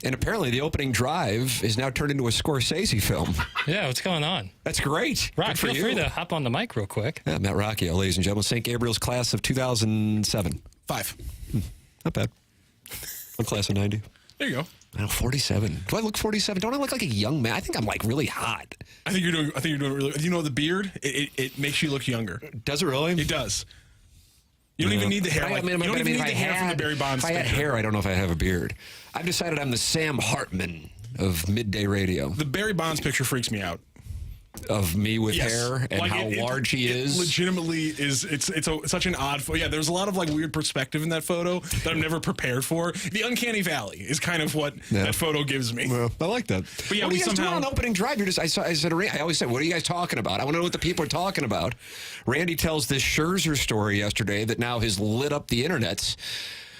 And apparently the opening drive is now turned into a Scorsese film. Yeah, what's going on? That's great. Rock, feel free to hop on the mic real quick. Yeah, Matt Rocchio, ladies and gentlemen. St. Gabriel's class of 2007. 5. Not bad. I'm class of 90. There you go. I know, 47. Do I look 47? Don't I look like a young man? I think I'm like really hot. I think you're doing really. You know, the beard, it makes you look younger. Does it really? It does. You don't even need the hair. You don't even need the hair from the Barry Bonds. If I had hair, I don't know if I have a beard. I've decided I'm the Sam Hartman of midday radio. The Barry Bonds picture freaks me out. Of me with hair and like how large he is. Legitimately is such an odd photo. Yeah, there's a lot of like weird perspective in that photo that I'm never prepared for. The uncanny valley is kind of what that photo gives me. Well, I like that. But yeah, what we are you guys somehow doing on opening drive? I always say, what are you guys talking about? I want to know what the people are talking about. Randy tells this Scherzer story yesterday that now has lit up the internets.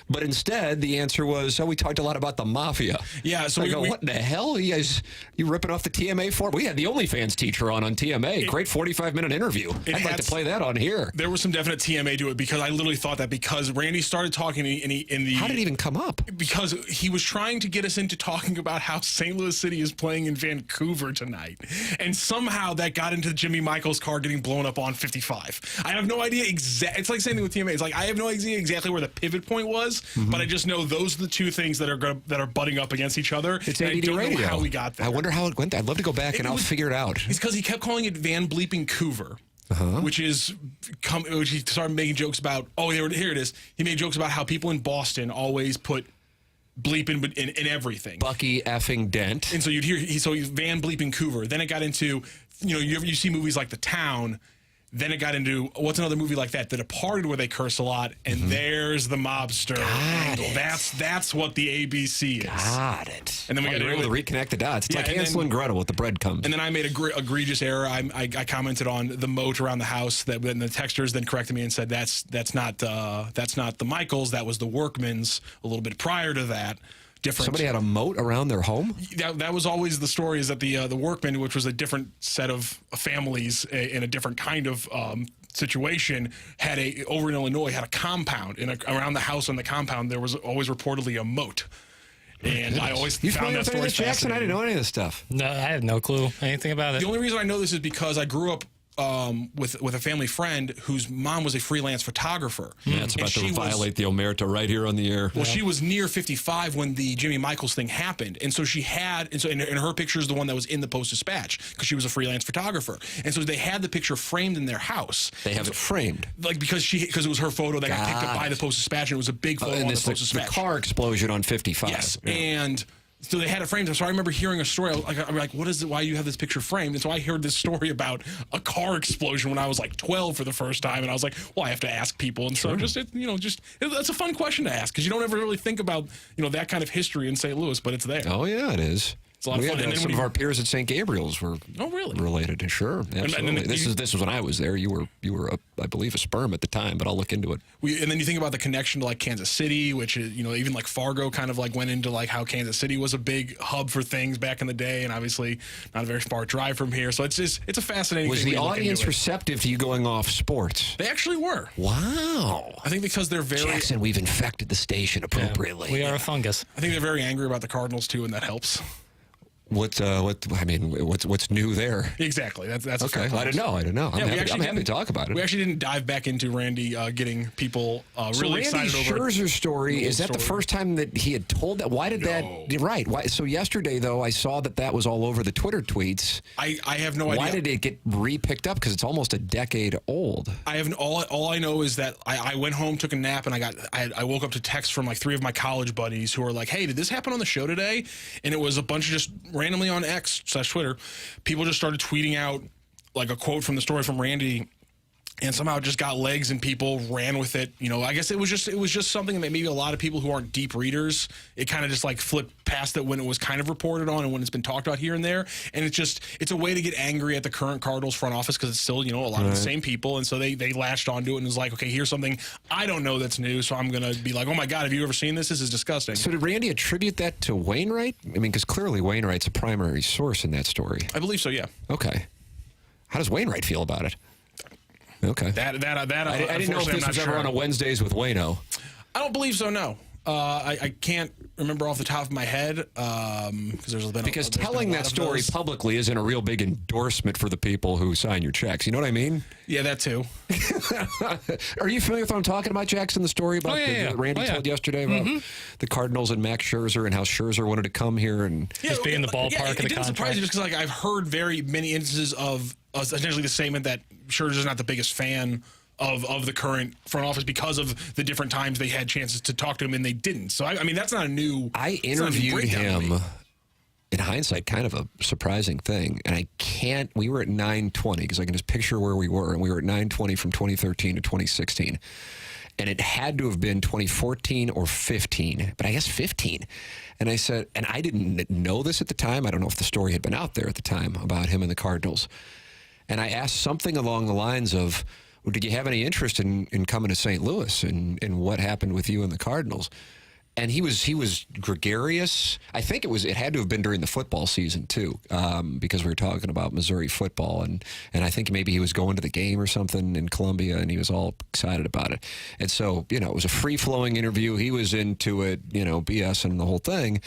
But instead, the answer was, we talked a lot about the mafia. Yeah, so I go, what the hell? You guys, you ripping off the TMA for? We had the OnlyFans teacher on TMA. Great 45-minute interview. I'd like to play that on here. There was some definite TMA to it because I literally thought that because Randy started talking in the... How did it even come up? Because he was trying to get us into talking about how St. Louis City is playing in Vancouver tonight. And somehow that got into Jimmy Michael's car getting blown up on 55. I have no idea It's like same thing with TMA. It's like I have no idea exactly where the pivot point was. But I just know those are the two things that are butting up against each other. It's and ADD I don't radio. know how we got there. I wonder how it went. I'd love to go back and I'll figure it out. It's because he kept calling it Van Bleeping Coover. Which he started making jokes about. Oh, here it is. He made jokes about how people in Boston always put bleep in everything. Bucky effing Dent. And so you'd hear he's Van Bleeping Coover. Then it got into you see movies like The Town. Then it got into what's another movie like that, The Departed, where they curse a lot, and there's the mobster angle. That's what the ABC is. Got it. And then we got able to reconnect the dots. It's like Hansel and Gretel with the breadcrumbs. And then I made a egregious error. I commented on the moat around the house. That then the texters then corrected me and said that's not the Michaels. That was the Workmans. A little bit prior to that. Different. Somebody had a moat around their home? That was always the story, is that the Workman, which was a different set of families in a different kind of situation, over in Illinois, had a compound. Around the house on the compound, there was always reportedly a moat. And I always found that story Jackson? I didn't know any of this stuff. No, I have no clue anything about it. The only reason I know this is because I grew up with a family friend whose mom was a freelance photographer. Yeah, it's about to violate the omerta right here on the air. Well, she was near 55 when the Jimmy Michaels thing happened, and so and her picture is the one that was in the Post-Dispatch because she was a freelance photographer, and so they had the picture framed in their house. They have it framed, like because it was her photo that got picked up by the Post-Dispatch, and it was a big photo on the Post-Dispatch. The car explosion on 55. Yes, and. So they had it framed. So I remember hearing a story. I'm like, what is it? Why you have this picture framed? And so I heard this story about a car explosion when I was like 12 for the first time. And I was like, well, I have to ask people. And so that's a fun question to ask because you don't ever really think about, that kind of history in St. Louis, but it's there. Oh, yeah, it is. It's a lot of fun. Some of our peers at St. Gabriel's were related. Sure, absolutely. This was when I was there. You were I believe a sperm at the time, but I'll look into it. And then you think about the connection to like Kansas City, which is even like Fargo kind of like went into like how Kansas City was a big hub for things back in the day, and obviously not a very far drive from here. So it's a fascinating. Was thing the audience receptive to you going off sports? They actually were. Wow. I think because they're very Jackson, we've infected the station appropriately. Yeah, we are a fungus. I think they're very angry about the Cardinals too, and that helps. What's new there? Exactly. That's okay. I didn't know. I'm happy to talk about it. We actually didn't dive back into Randy getting people really excited over Randy Scherzer's story. Is that the first time that he had told that? Why did that? Right. Why? So yesterday, though, I saw that was all over the Twitter tweets. I have no idea. Why did it get re-picked up? Because it's almost a decade old. I have all I know is that I went home, took a nap, and I woke up to texts from like 3 of my college buddies who were like, "Hey, did this happen on the show today?" And it was a bunch of just randomly on X/Twitter, people just started tweeting out like a quote from the story from Randy, and somehow it just got legs and people ran with it. I guess it was just something that maybe a lot of people who aren't deep readers, it kind of just like flipped past it when it was kind of reported on and when it's been talked about here and there. And it's a way to get angry at the current Cardinals front office because it's still, a lot of the same people. And so they latched onto it and was like, okay, here's something I don't know that's new. So I'm going to be like, oh my God, have you ever seen this? This is disgusting. So did Randy attribute that to Wainwright? I mean, because clearly Wainwright's a primary source in that story. I believe so, yeah. Okay. How does Wainwright feel about it? Okay. That I didn't know if this was ever on a Wednesdays with Wayno. I don't believe so, no. I can't remember off the top of my head because telling that story publicly isn't a real big endorsement for the people who sign your checks. You know what I mean? Yeah, that too. Are you familiar with what I'm talking about, Jackson? The story about that Randy told yesterday about the Cardinals and Max Scherzer and how Scherzer wanted to come here and just be in the ballpark of the contract. It didn't surprise me just because I've heard very many instances of essentially the statement that Scherzer's not the biggest fan of the current front office because of the different times they had chances to talk to him and they didn't. So, I mean, that's not a new... I interviewed him, in hindsight, kind of a surprising thing. And we were at 9:20 because I can just picture where we were. And we were at 9:20 from 2013 to 2016. And it had to have been 2014 or 15, but I guess 15. And I said, and I didn't know this at the time. I don't know if the story had been out there at the time about him and the Cardinals. And I asked something along the lines of, well, did you have any interest in coming to St. Louis and what happened with you and the Cardinals? And he was gregarious. I think it had to have been during the football season too, because we were talking about Missouri football, and I think maybe he was going to the game or something in Columbia, and he was all excited about it. And so, it was a free-flowing interview. He was into it, BS and the whole thing.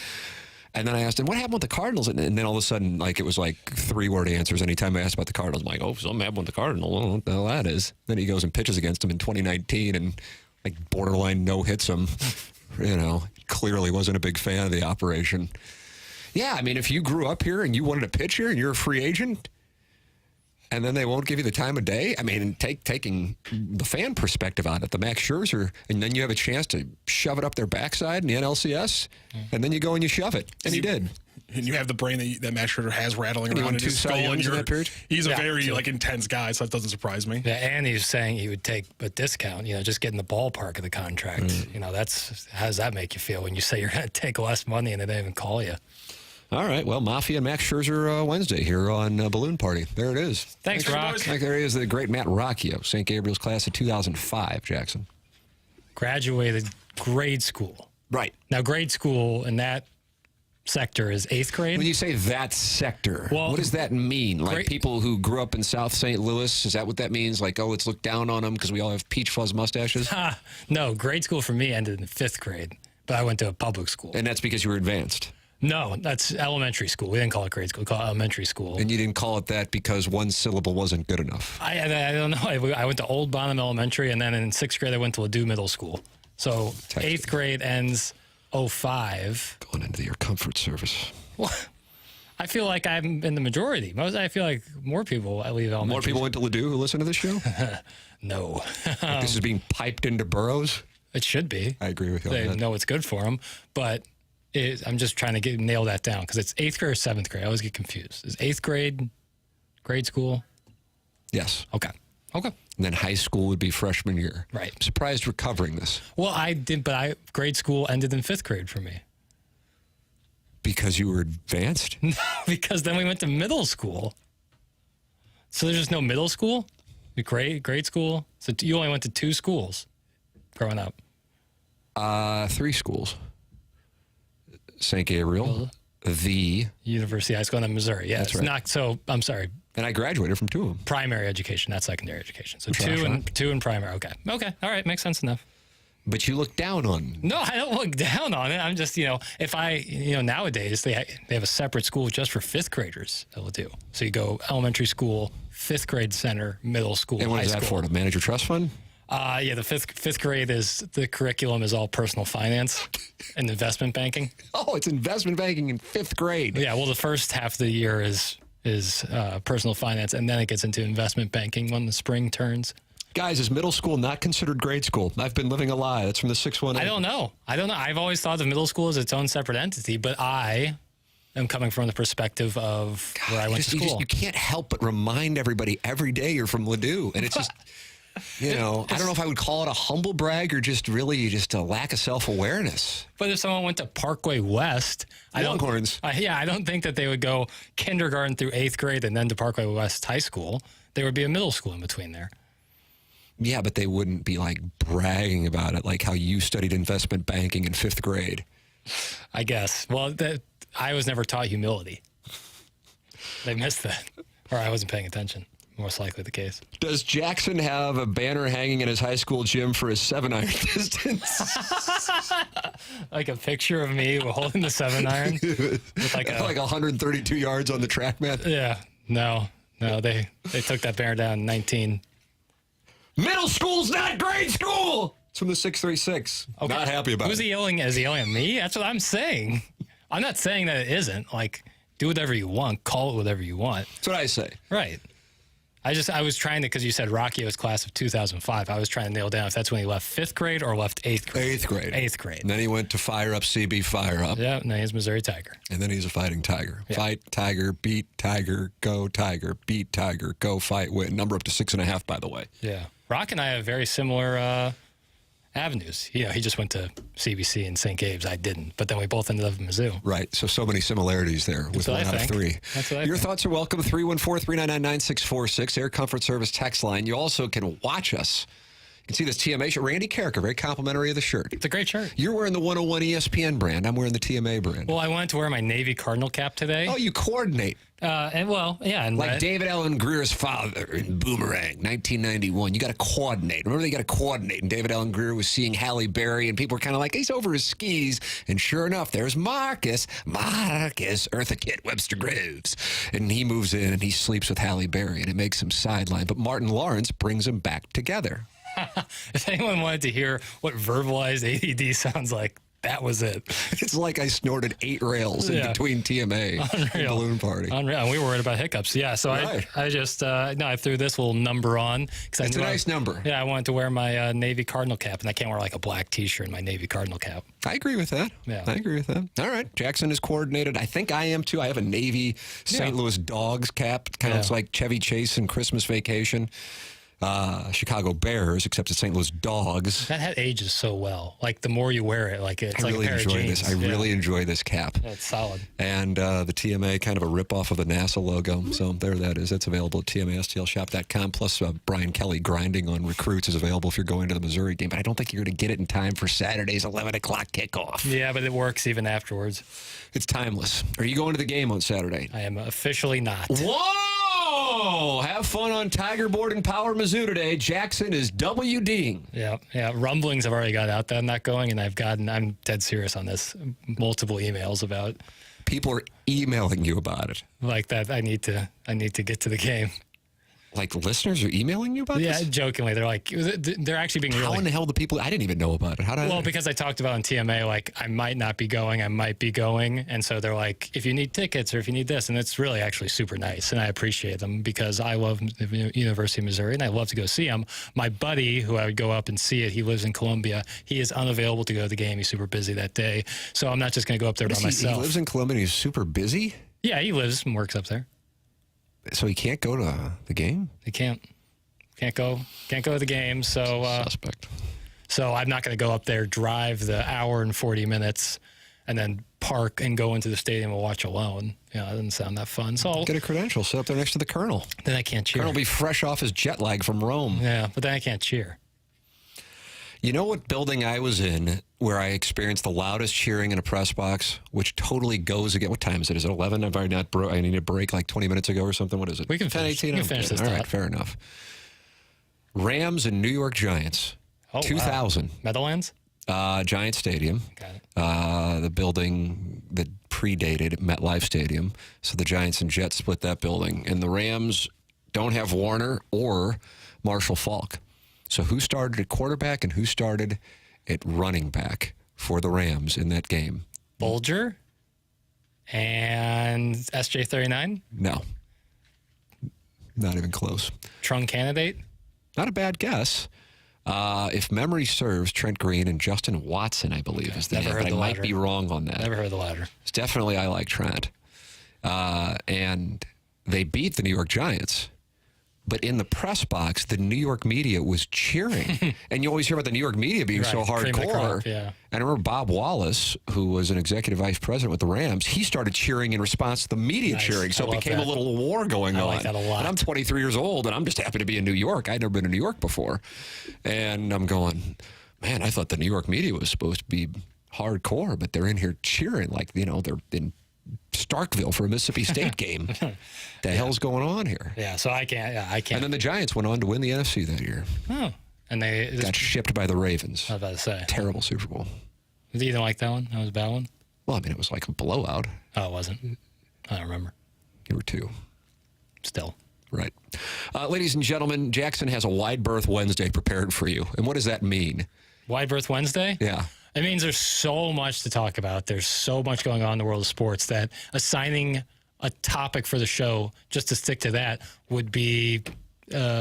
And then I asked him, what happened with the Cardinals? And then all of a sudden, it was like 3-word answers. Anytime I asked about the Cardinals, I'm like, oh, something happened with the Cardinals. I don't know what the hell that is. Then he goes and pitches against him in 2019 and borderline no-hits him. Clearly wasn't a big fan of the operation. Yeah, I mean, if you grew up here and you wanted to pitch here and you're a free agent, and then they won't give you the time of day. I mean, taking the fan perspective on it, the Max Scherzer, and then you have a chance to shove it up their backside in the NLCS, and then you go and you shove it, and he did. And you have the brain that Matt Scherzer has rattling And he around won in 2 his Cy skull. Youngs in that period? He's a very intense guy, so that doesn't surprise me. Yeah, and he was saying he would take a discount, just get in the ballpark of the contract. How does that make you feel when you say you're going to take less money and they don't even call you? All right, well, Mafia and Max Scherzer Wednesday here on Balloon Party. There it is. Thanks Rock. There he is, the great Matt Rocchio, St. Gabriel's class of 2005, Jackson. Graduated grade school. Right. Now, grade school in that sector is 8th grade. When you say that sector, well, what does that mean? Like people who grew up in South St. Louis, is that what that means? Like, let's look down on them because we all have peach fuzz mustaches? No, grade school for me ended in 5th grade, but I went to a public school. And that's because you were advanced? No, that's elementary school. We didn't call it grade school. We called it elementary school. And you didn't call it that because one syllable wasn't good enough? I don't know. I went to Old Bonham Elementary, and then in 6th grade, I went to Ladue Middle School. So 8th grade ends 05. Going into your comfort service. Well, I feel like I'm in the majority. I feel like more people leave elementary. More people went to Ladue who listen to this show? No. Like this is being piped into boroughs? It should be. I agree with you on They that. know it's good for them, but I'm just trying to nail that down because it's 8th grade or 7th grade. I always get confused. Is 8th grade school? Yes. Okay. And then high school would be freshman year. Right. I'm surprised we're covering this. Well, I did, but grade school ended in 5th grade for me. Because you were advanced? Because then we went to middle school. So there's just no middle school? Grade school? So you only went to 2 schools growing up? 3 schools. St. Gabriel, the University High School in Missouri. Yeah, That's it's right. not. So I'm sorry. And I graduated from 2 of them. Primary education, not secondary education. So Trash, two in primary. Okay. All right. Makes sense enough. But you look down on. No, I don't look down on it. I'm just, if nowadays they have a separate school just for 5th graders that will do. So you go elementary school, 5th grade center, middle school, And what high is that school. for? To manage your trust fund? Yeah, the fifth grade is the curriculum is all personal finance and investment banking. Oh, it's investment banking in 5th grade. Yeah, well, the first half of the year is personal finance, and then it gets into investment banking when the spring turns. Guys, is middle school not considered grade school? I've been living a lie. That's from the 618. I don't know. I've always thought of middle school as its own separate entity, but I am coming from the perspective of where I went to school. You can't help but remind everybody every day you're from Ladue, and it's just. I don't know if I would call it a humble brag or just really just a lack of self-awareness. But if someone went to Parkway West, Longhorns. I don't think that they would go kindergarten through 8th grade and then to Parkway West High School. There would be a middle school in between there. Yeah, but they wouldn't be like bragging about it like how you studied investment banking in 5th grade. I guess. Well, I was never taught humility. They missed that, or I wasn't paying attention. most likely the case. Does Jackson have a banner hanging in his high school gym for his 7-iron distance? Like a picture of me holding the 7-iron with like 132 yards on the track, man. Yeah. No, they took that banner down in 19. Middle school's not grade school. It's from the 636. Okay. Not happy about Who's it. he yelling? Is he yelling at me? That's what I'm saying. I'm not saying that it isn't. Like, do whatever you want. Call it whatever you want. That's what I say. Right. I was trying to, because you said Rocchio's class of 2005, I was trying to nail down if that's when he left 5th grade or left 8th grade. 8th grade. 8th grade. And then he went to Fire Up CB Fire Up. Yeah, now he's Missouri Tiger. And then he's a fighting Tiger. Yeah. Fight Tiger, beat Tiger, go Tiger, beat Tiger, go fight, win. Number up to 6.5, by the way. Yeah. Rock and I have very similar avenues. He just went to CBC and St. Gabe's. I didn't. But then we both ended up in Mizzou. Right. So many similarities there with what one I out of think. 3. That's what I Your think. thoughts are welcome. 314-399-9646. Air Comfort Service text line. You also can watch us. You can see this TMA shirt. Randy Carricker, very complimentary of the shirt. It's a great shirt. You're wearing the 101 ESPN brand. I'm wearing the TMA brand. Well, I wanted to wear my Navy Cardinal cap today. Oh, you coordinate. And Like red. David Allen Greer's father in Boomerang, 1991. You got to coordinate. Remember, they got to coordinate. And David Allen Greer was seeing Halle Berry, and people were kind of like, he's over his skis. And sure enough, there's Marcus, Eartha Kitt, Webster Graves. And he moves in, and he sleeps with Halle Berry, and it makes him sideline. But Martin Lawrence brings them back together. If anyone wanted to hear what verbalized ADD sounds like, that was it. It's like I snorted 8 rails in between TMA and Balloon Party. Unreal. And we were worried about hiccups. Yeah, so Right. I just, I threw this little number on. Cause It's a nice number. Yeah, I wanted to wear my Navy Cardinal cap, and I can't wear like a black T-shirt in my Navy Cardinal cap. I agree with that. Yeah. I agree with that. All right. Jackson is coordinated. I think I am too. I have a Navy St. Louis Dogs cap. Kind of looks like Chevy Chase in Christmas Vacation. Chicago Bears, except it's St. Louis Dogs. That hat ages so well. Like the more you wear it, like it's I like really a pair enjoy of jeans. this. I really enjoy this cap. It's solid. And the TMA, kind of a ripoff of the NASA logo. So there that is. That's available at TMASTLshop.com. Plus, Brian Kelly grinding on recruits is available if you're going to the Missouri game. But I don't think you're going to get it in time for Saturday's 11 o'clock kickoff. Yeah, but it works even afterwards. It's timeless. Are you going to the game on Saturday? I am officially not. Whoa! Have fun on Tiger Board and Power Mizzou today. Jackson is WDing. Yeah. Rumblings have already got out that I'm not going, and I'm dead serious on this. Multiple emails about People are emailing you about it. like that. I need to get to the game. Like listeners are emailing you about Yeah, this? jokingly, they're like, they're actually being How really. in the hell do people? I didn't even know about it. How did I? Well, because I talked about on TMA, like I might not be going, I might be going, and so they're like, if you need tickets or if you need this, and it's really actually super nice, and I appreciate them because I love the University of Missouri and I love to go see them. My buddy, who I would go up and see it, he lives in Columbia. He is unavailable to go to the game. He's super busy that day, so I'm not just going to go up there by He myself. lives in Columbia and he's super busy, Yeah, he lives and works up there. so he can't go to the game? He can't go to the game. So Suspect. So I'm not going to go up there, drive the hour and 40 minutes, and then park and go into the stadium and watch alone. You know, that doesn't sound that fun. So Get a credential. Sit up there next to the Colonel. then I can't cheer. Colonel will be fresh off his jet lag from Rome. Yeah, but then I can't cheer. You know what building I was in where I experienced the loudest cheering in a press box, which totally goes again. What time is it? Is it 11? I've already not I need a break like 20 minutes ago or something. What is it? We can 10, finish- 18? we can I'm finish good. this All right, thought. fair enough. Rams and New York Giants. Oh, 2000. Wow. Meadowlands? Giant Stadium. Got it. The building that predated MetLife Stadium. So the Giants and Jets split that building. And the Rams don't have Warner or Marshall Faulk. So who started at quarterback and who started at running back for the Rams in that game? Bolger and SJ39? No. Not even close. Trung candidate? Not a bad guess. If memory serves, Trent Green and Justin Watson, I believe, is the Never name. heard But I the might latter. be wrong on that. Never heard the latter. It's definitely I like Trent. And they beat the New York Giants. But in the press box, the New York media was cheering. And you always hear about the New York media being so Right, cream of the hardcore. crop, yeah. And I remember Bob Wallace, who was an executive vice president with the Rams, he started cheering in response to the media Nice. cheering. So I it love became that. a little war going I on. like that a lot. And I'm 23 years old, and I'm just happy to be in New York. I'd never been to New York before. And I'm going, man, I thought the New York media was supposed to be hardcore, but they're in here cheering like, you know, they're in Starkville for a Mississippi State game. The hell's going on here? Yeah, so I can't. Yeah, I can't. And then the Giants went on to win the NFC that year. Oh, and they Got shipped by the Ravens. I was about to say. Terrible Super Bowl. You didn't like that one? That was a bad one? Well, I mean, it was like a blowout. Oh, it wasn't. I don't remember. You were 2. Still. Right. Ladies and gentlemen, Jackson has a Wide Berth Wednesday prepared for you. And what does that mean? Wide Berth Wednesday? Yeah. It means there's so much to talk about. There's so much going on in the world of sports that assigning a topic for the show just to stick to that would be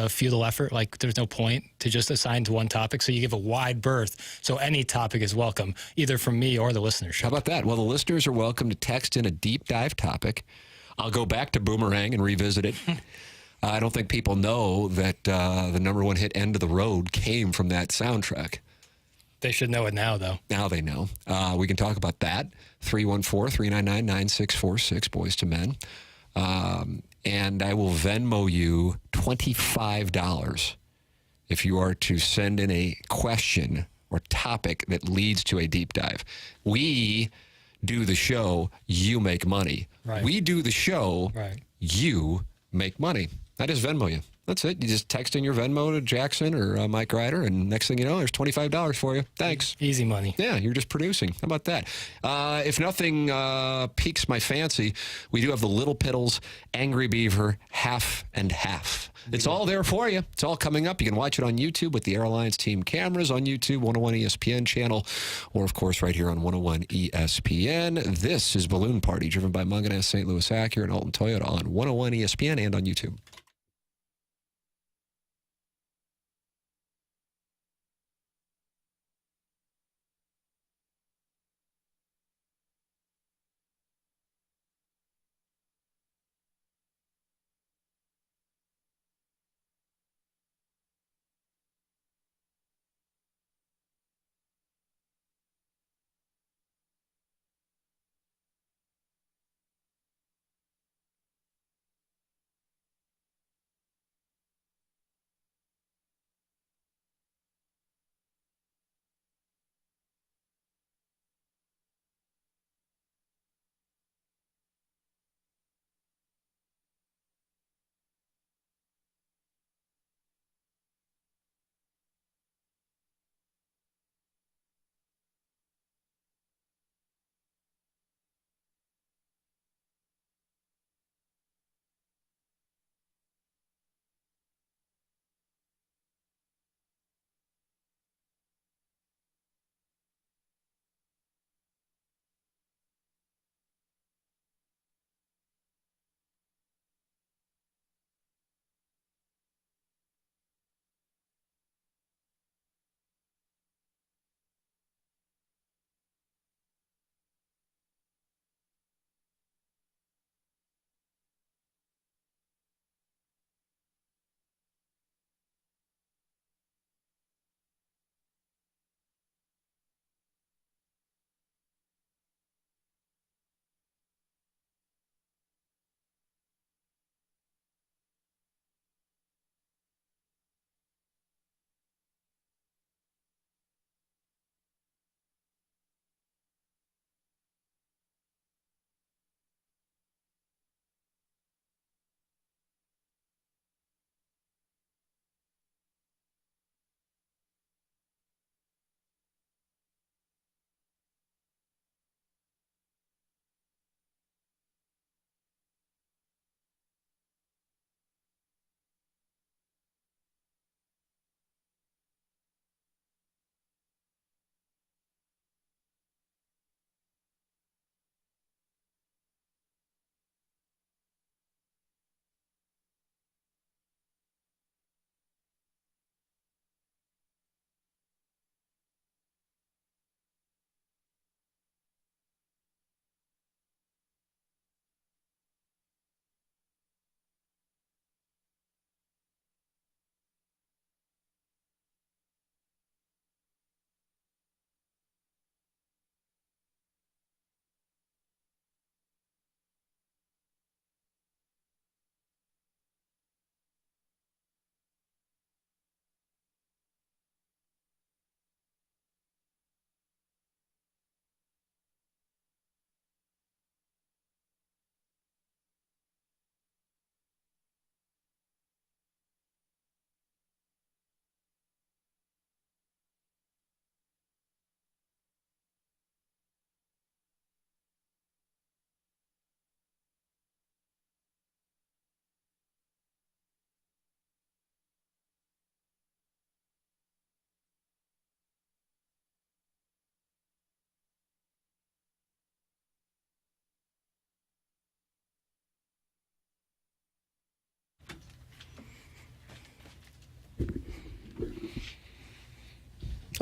futile effort. Like, there's no point to just assign to one topic. So you give a wide berth. So any topic is welcome, either from me or the listenership. How about that? Well, the listeners are welcome to text in a deep dive topic. I'll go back to Boomerang and revisit it. I don't think people know that the number one hit, End of the Road, came from that soundtrack. They should know it now, though. Now they know. We can talk about that. 314-399-9646, Boys to Men. And I will Venmo you $25 if you are to send in a question or topic that leads to a deep dive. We do the show, you make money. Right. We do the show, Right. you make money. I just Venmo you. That's it. You just text in your Venmo to Jackson or Mike Ryder, and next thing you know, there's $25 for you. Thanks. Easy money. Yeah, you're just producing. How about that? If nothing piques my fancy, we do have the Little Piddles Angry Beaver Half and Half. It's all there for you. It's all coming up. You can watch it on YouTube with the Air Alliance team cameras on YouTube, 101 ESPN channel, or, of course, right here on 101 ESPN. This is Balloon Party, driven by Munganess St. Louis Acura and Alton Toyota on 101 ESPN and on YouTube.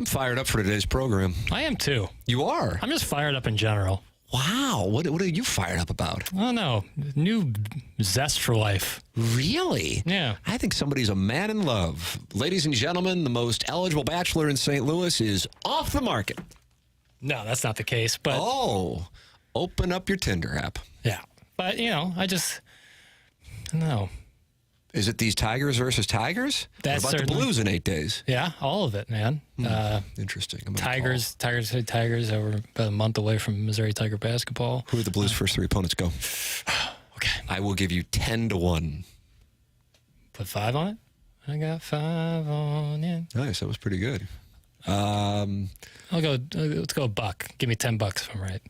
I'm fired up for today's program. I am too. You are? I'm just fired up in general. Wow. What are you fired up about? I don't know. New zest for life. Really? Yeah. I think somebody's a man in love. Ladies and gentlemen, the most eligible bachelor in St. Louis is off the market. No, that's not the case. But Oh, open up your Tinder app. yeah. But, I don't know. Is it these Tigers versus Tigers? That's what about the certainly- Blues in 8 days? Yeah, all of it, man. Interesting. I'm gonna Tigers over about a month away from Missouri Tiger basketball. call. Who are the Blues' first 3 opponents? Go. Okay. I will give you 10-1. Put 5 on it? I got 5 on it. Nice. That was pretty good. Let's go $1. Give me $10 if I'm right.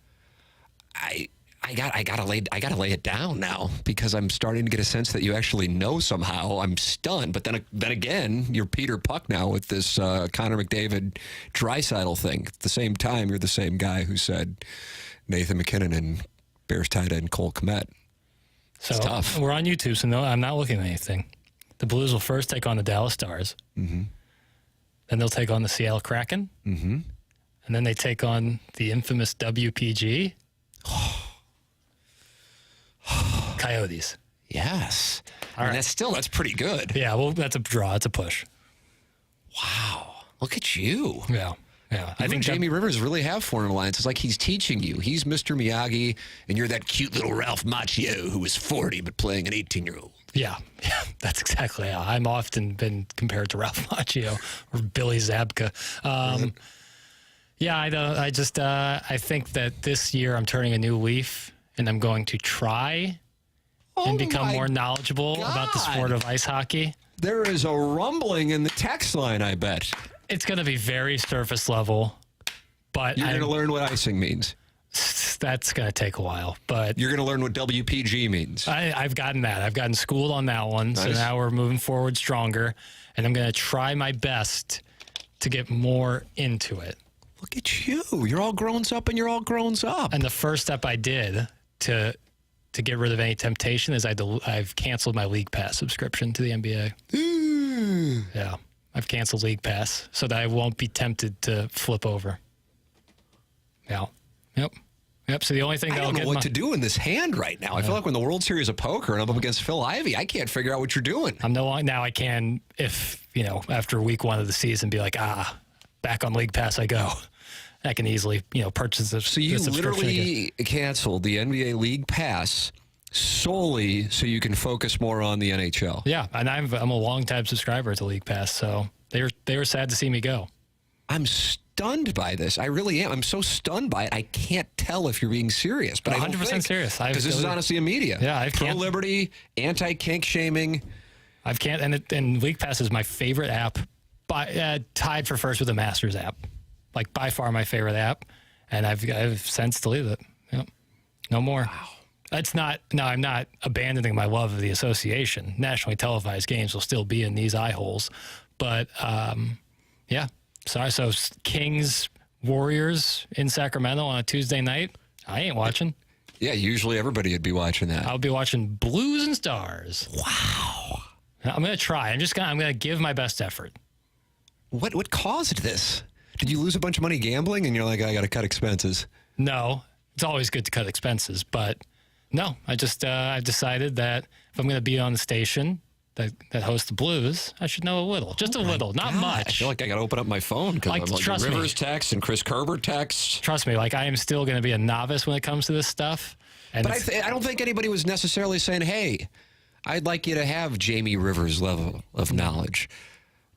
I gotta lay it down now because I'm starting to get a sense that you actually know somehow. I'm stunned, but then again, you're Peter Puck now with this Connor McDavid Draisaitl thing. At the same time, you're the same guy who said Nathan McKernan and Bears tight end Cole Kmet. So It's tough. we're on YouTube, so no, I'm not looking at anything. The Blues will first take on the Dallas Stars. Mm-hmm. Then they'll take on the Seattle Kraken. Mm-hmm. And then they take on the infamous WPG. Coyotes. Yes. All And right. that's pretty good. Yeah, well, that's a draw. It's a push. Wow. Look at you. Yeah. I think Jamie Rivers really have foreign alliance. It's like he's teaching you. He's Mr. Miyagi, and you're that cute little Ralph Macchio who was 40 but playing an 18-year-old. Yeah, that's exactly how I'm often been compared to Ralph Macchio or Billy Zabka. Yeah, I don't. I think that this year I'm turning a new leaf, and I'm going to try and become more knowledgeable about the sport of ice hockey. There is a rumbling in the text line, I bet. It's going to be very surface level, but You're going to learn what icing means. that's going to take a while. But You're going to learn what WPG means. I've gotten that. I've gotten schooled on that one. So Nice. now we're moving forward stronger, and I'm going to try my best to get more into it. Look at you. You're all grown up and you're all grown up. And the first step I did to get rid of any temptation is I've canceled my League Pass subscription to the NBA. Yeah, I've canceled League Pass so that I won't be tempted to flip over. Yeah. Yep. So the only thing I that'll don't know get what to do in this hand right now. I feel like when the World Series of Poker and I'm up against Phil Ivey, I can't figure out what you're doing. I'm no longer now. I can if after week 1 of the season be like back on League Pass I go. I can easily purchase this. So you the subscription again. literally canceled the NBA League Pass solely so you can focus more on the NHL. Yeah, and I'm a long-time subscriber to League Pass, so they were sad to see me go. I'm stunned by this. I really am. I'm so stunned by it. I can't tell if you're being serious, but 100% serious. Because this is honestly a media. Yeah, I've pro liberty, anti kink shaming. And League Pass is my favorite app, tied for first with the Masters app, like by far my favorite app, and I've since deleted it. Yep, no more. Wow. I'm not abandoning my love of the association. Nationally televised games will still be in these eye holes, but yeah. Sorry. So Kings Warriors in Sacramento on a Tuesday night. I ain't watching. Yeah, usually everybody would be watching that. I'll be watching Blues and Stars. Wow. I'm gonna try. I'm gonna give my best effort. What caused this? Did you lose a bunch of money gambling and you're like, I got to cut expenses? No, it's always good to cut expenses, but no, I just I've decided that if I'm going to be on the station that hosts the Blues, I should know a little, just a little, not God, much. I feel like I got to open up my phone because I'm like trust me. Rivers text and Chris Kerber text. Trust me, I am still going to be a novice when it comes to this stuff. And But I don't think anybody was necessarily saying, hey, I'd like you to have Jamie Rivers' level of knowledge.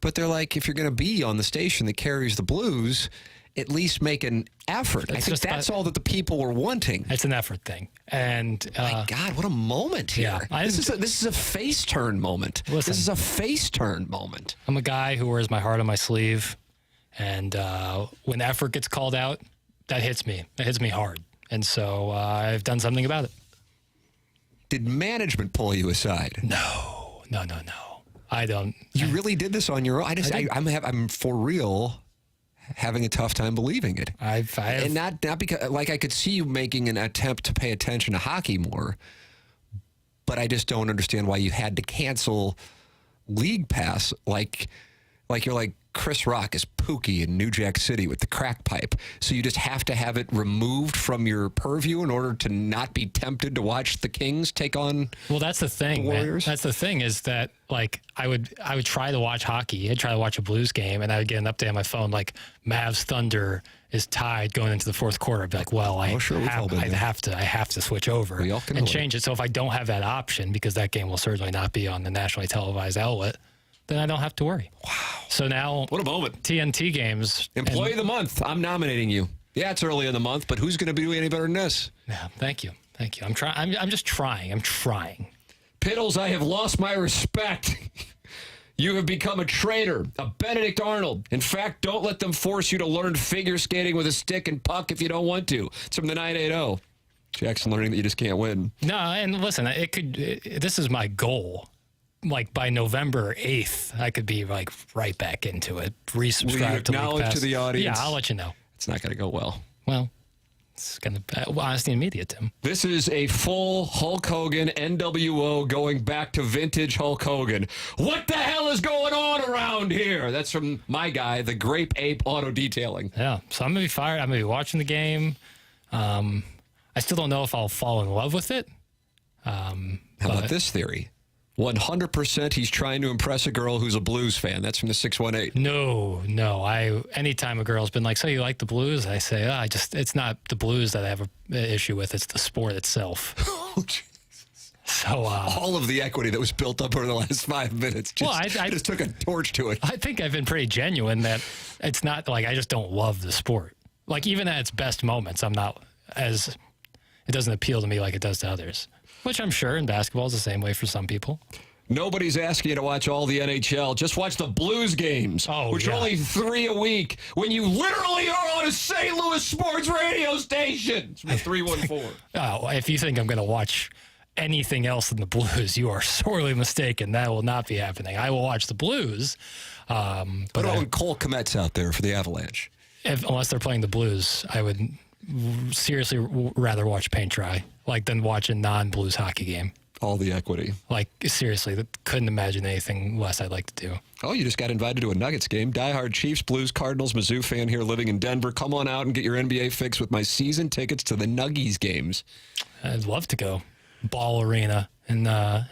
But they're like, if you're going to be on the station that carries the Blues, at least make an effort. I think that's all that the people were wanting. It's an effort thing. And my God, what a moment here! Yeah, this is a face turn moment. Listen. This is a face turn moment. I'm a guy who wears my heart on my sleeve, and when effort gets called out, that hits me. That hits me hard, and so I've done something about it. Did management pull you aside? No. I don't. You really did this on your own. I'm for real having a tough time believing it. And not because I could see you making an attempt to pay attention to hockey more, but I just don't understand why you had to cancel League Pass like you're like Chris Rock is Pookie in New Jack City with the crack pipe. So you just have to have it removed from your purview in order to not be tempted to watch the Kings take on. Well, that's the thing, the Warriors. man. That's the thing is that like I would try to watch hockey. I'd try to watch a Blues game, and I would get an update on my phone like Mavs Thunder is tied going into the fourth quarter. I'd be like, well, I have to switch over and change it. So if I don't have that option, because that game will certainly not be on the nationally televised outlet, then I don't have to worry. Wow. So now, what a moment. TNT games. Employee of the month. I'm nominating you. Yeah, it's early in the month, but who's going to be doing any better than this? Yeah, thank you. Thank you. I'm trying. I'm just trying. I'm trying. Piddles, I have lost my respect. You have become a traitor, a Benedict Arnold. In fact, don't let them force you to learn figure skating with a stick and puck if you don't want to. It's from the 980. Jackson learning that you just can't win. No, and listen, this is my goal. Like by November 8th, I could be like right back into it. Resubscribe Will you acknowledge to the audience? Yeah, I'll let you know. It's not going to go well. Well, it's going to, honesty and media, Tim. This is a full Hulk Hogan NWO going back to vintage Hulk Hogan. What the hell is going on around here? That's from my guy, the Grape Ape Auto Detailing. Yeah, so I'm going to be fired. I'm going to be watching the game. I still don't know if I'll fall in love with it. How about this theory? 100% he's trying to impress a girl who's a Blues fan. That's from the 618. No. Anytime a girl's been like, so you like the Blues? I say, it's not the Blues that I have an issue with. It's the sport itself. Oh, Jesus. So all of the equity that was built up over the last 5 minutes. I just took a torch to it. I think I've been pretty genuine that it's not like I just don't love the sport. Like even at its best moments, I'm not it doesn't appeal to me like it does to others. Which I'm sure in basketball is the same way for some people. Nobody's asking you to watch all the NHL. Just watch the Blues games, which are only 3 a week, when you literally are on a St. Louis sports radio station. It's from the 314. If you think I'm going to watch anything else than the Blues, you are sorely mistaken. That will not be happening. I will watch the Blues. But when Cole Kmet's out there for the Avalanche. Unless they're playing the Blues, I would seriously rather watch paint dry than watch a non-Blues hockey game. All the equity. Seriously, couldn't imagine anything less I'd like to do. Oh, you just got invited to a Nuggets game. Diehard Chiefs, Blues, Cardinals, Mizzou fan here living in Denver. Come on out and get your NBA fix with my season tickets to the Nuggies games. I'd love to go. Ball Arena and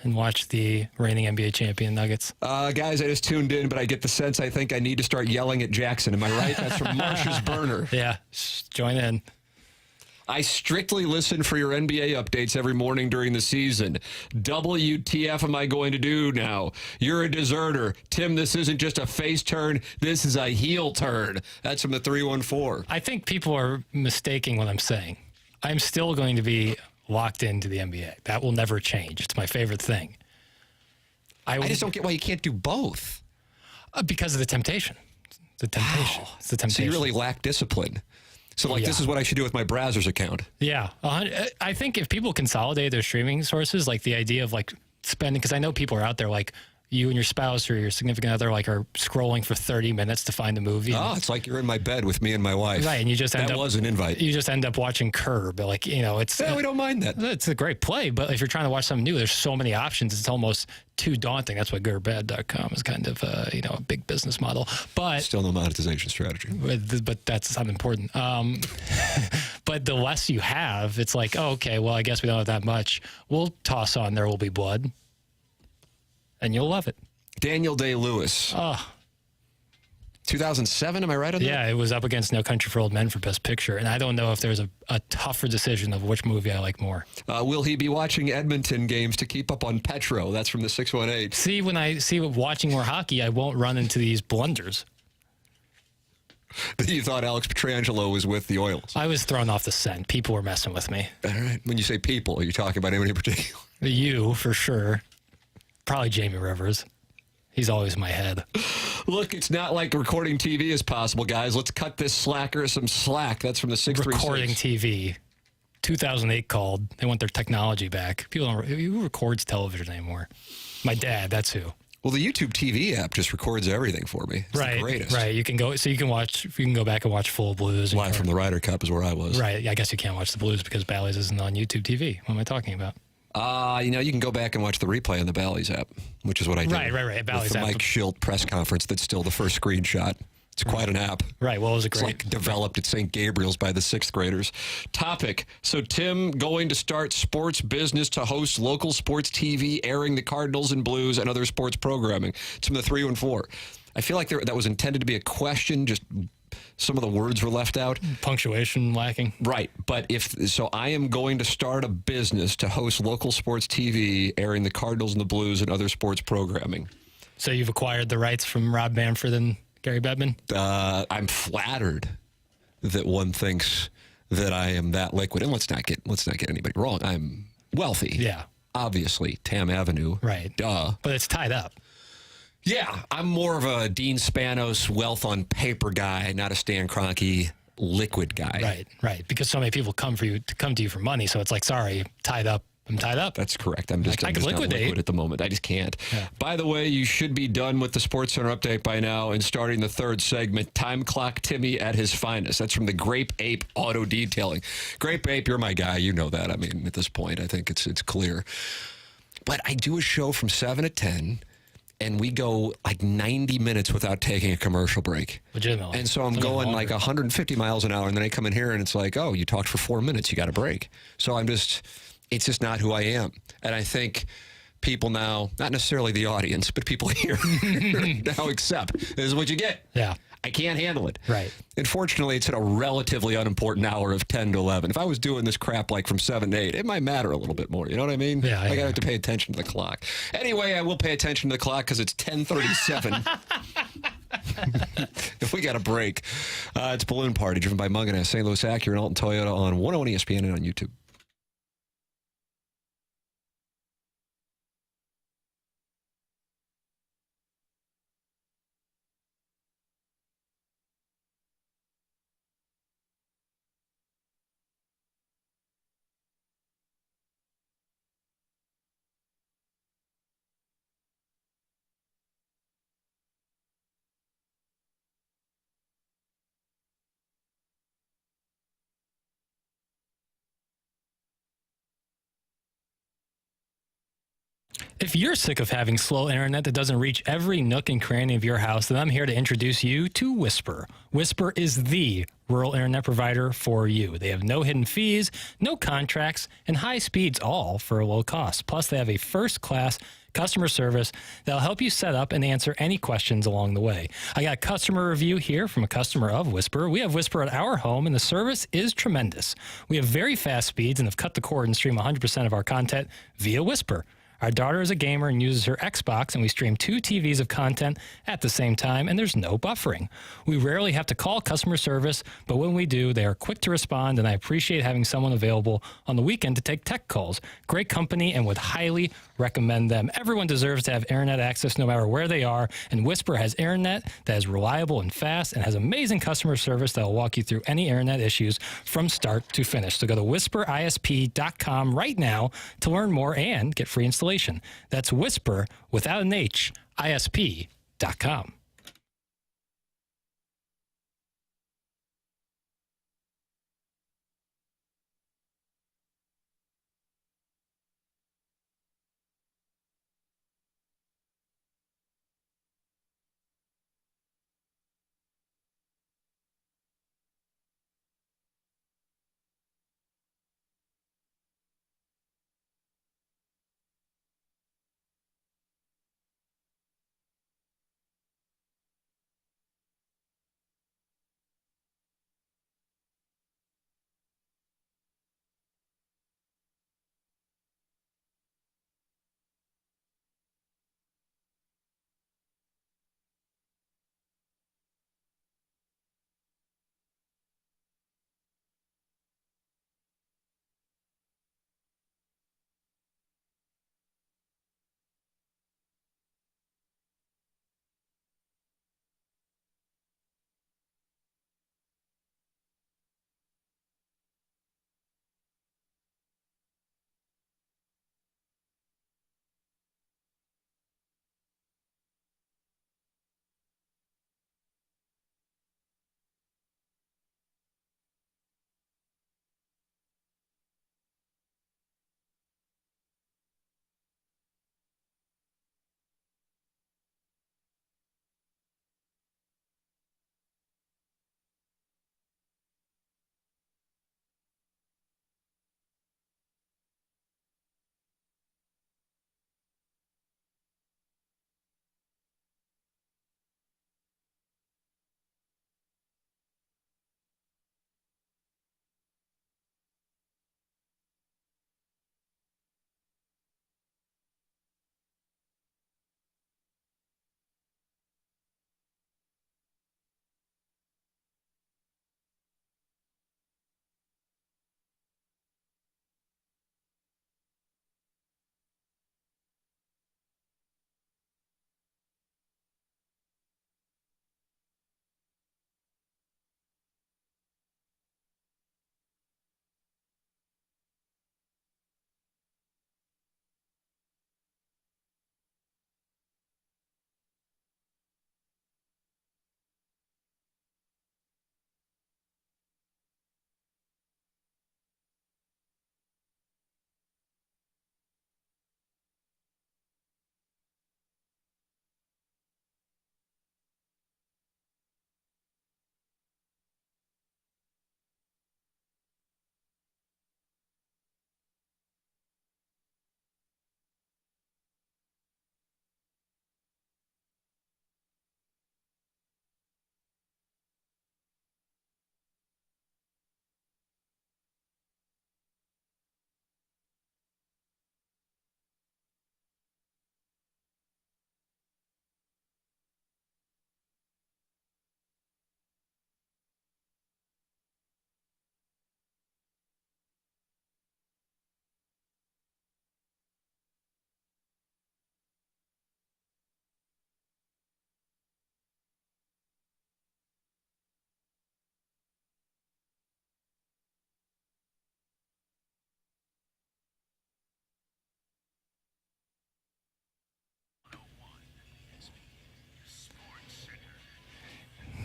watch the reigning NBA champion Nuggets. Guys, I just tuned in, but I get the sense I think I need to start yelling at Jackson. Am I right? That's from Marsh's Burner. Yeah, join in. I strictly listen for your NBA updates every morning during the season. WTF am I going to do now? You're a deserter. Tim, this isn't just a face turn. This is a heel turn. That's from the 314. I think people are mistaking what I'm saying. I'm still going to be locked into the NBA. That will never change. It's my favorite thing. I just don't get why you can't do both. Because of the temptation. The temptation. Wow. It's the temptation. So you really lack discipline. So, this is what I should do with my Brazzers account. Yeah. I think if people consolidate their streaming sources, the idea of, spending, because I know people are out there, you and your spouse or your significant other, are scrolling for 30 minutes to find a movie. Oh, it's like you're in my bed with me and my wife. Right, and you just end up... That was an invite. You just end up watching Curb. It's... Yeah, we don't mind that. It's a great play, but if you're trying to watch something new, there's so many options, it's almost too daunting. That's why goorbad.com is kind of, a big business model. But still no monetization strategy. But that's unimportant. But the less you have, it's like, oh, okay, well, I guess we don't have that much. We'll toss on There Will Be Blood. And you'll love it. Daniel Day-Lewis. 2007, am I right on that? Yeah, it was up against No Country for Old Men for Best Picture. And I don't know if there's a tougher decision of which movie I like more. Will he be watching Edmonton games to keep up on Petro? That's from the 618. See, when I see watching more hockey, I won't run into these blunders. You thought Alex Pietrangelo was with the Oilers. I was thrown off the scent. People were messing with me. All right. When you say people, are you talking about anybody in particular? You, for sure. Probably Jamie Rivers. He's always in my head. Look, it's not like recording TV is possible, guys. Let's cut this slacker some slack. That's from the 636. Recording TV. 2008 called. They want their technology back. People don't. Who records television anymore? My dad. That's who. Well, the YouTube TV app just records everything for me. It's the greatest. Right. You can go. So you can watch. You can go back and watch full Blues. Live from the Ryder Cup is where I was. Right. I guess you can't watch the Blues because Bally's isn't on YouTube TV. What am I talking about? You can go back and watch the replay on the Bally's app, which is what I did. Right. Bally's with the app. Mike Schilt press conference. That's still the first screenshot. It's quite an app. Right. Well, it was a It's great. like developed at St. Gabriel's by the sixth graders. Topic. So Tim going to start sports business to host local sports TV, airing the Cardinals and Blues and other sports programming. It's from the 314. I feel like that was intended to be a question, just some of the words were left out. Punctuation lacking. Right. But I am going to start a business to host local sports TV, airing the Cardinals and the Blues and other sports programming. So you've acquired the rights from Rob Manfred and Gary Bettman? I'm flattered that one thinks that I am that liquid. And let's not get anybody wrong. I'm wealthy. Yeah. Obviously, Tam Avenue. Right. Duh. But it's tied up. Yeah, I'm more of a Dean Spanos wealth on paper guy, not a Stan Kroenke liquid guy. Right. Because so many people come to you for money. So it's like, sorry, tied up. I'm tied up. That's correct. I'm just I can not liquidate liquid at the moment. I just can't. Yeah. By the way, you should be done with the Sports Center update by now and starting the third segment, Time Clock Timmy at his finest. That's from the Grape Ape Auto Detailing. Grape Ape, you're my guy. You know that. I mean, at this point, I think it's clear. But I do a show from 7 to 10, and we go like 90 minutes without taking a commercial break. Legitimately. And so I'm going like 150 miles an hour, and then I come in here, and it's like, oh, you talked for 4 minutes. You got a break. So it's just not who I am. And I think people now, not necessarily the audience, but people here now accept this is what you get. Yeah. I can't handle it. Right. Unfortunately, it's at a relatively unimportant hour of 10 to 11. If I was doing this crap like from 7 to 8, it might matter a little bit more. You know what I mean? Yeah. I got to have to pay attention to the clock. Anyway, I will pay attention to the clock because it's 10:37. If we got a break, it's Balloon Party driven by Munganess, St. Louis Acura, and Alton Toyota on 101 ESPN and on YouTube. If you're sick of having slow internet that doesn't reach every nook and cranny of your house, then I'm here to introduce you to Whisper. Whisper is the rural internet provider for you. They have no hidden fees, no contracts, and high speeds, all for a low cost. Plus, they have a first-class customer service that'll help you set up and answer any questions along the way. I got a customer review here from a customer of Whisper. We have Whisper at our home, and the service is tremendous. We have very fast speeds and have cut the cord and stream 100% of our content via Whisper. Our daughter is a gamer and uses her Xbox, and we stream 2 TVs of content at the same time, and there's no buffering. We rarely have to call customer service, but when we do, they are quick to respond, and I appreciate having someone available on the weekend to take tech calls. Great company, and would highly recommend them. Everyone deserves to have internet access no matter where they are, and Whisper has internet that is reliable and fast and has amazing customer service that will walk you through any internet issues from start to finish. So go to whisperisp.com right now to learn more and get free installation. That's Whisper, without an H, isp.com.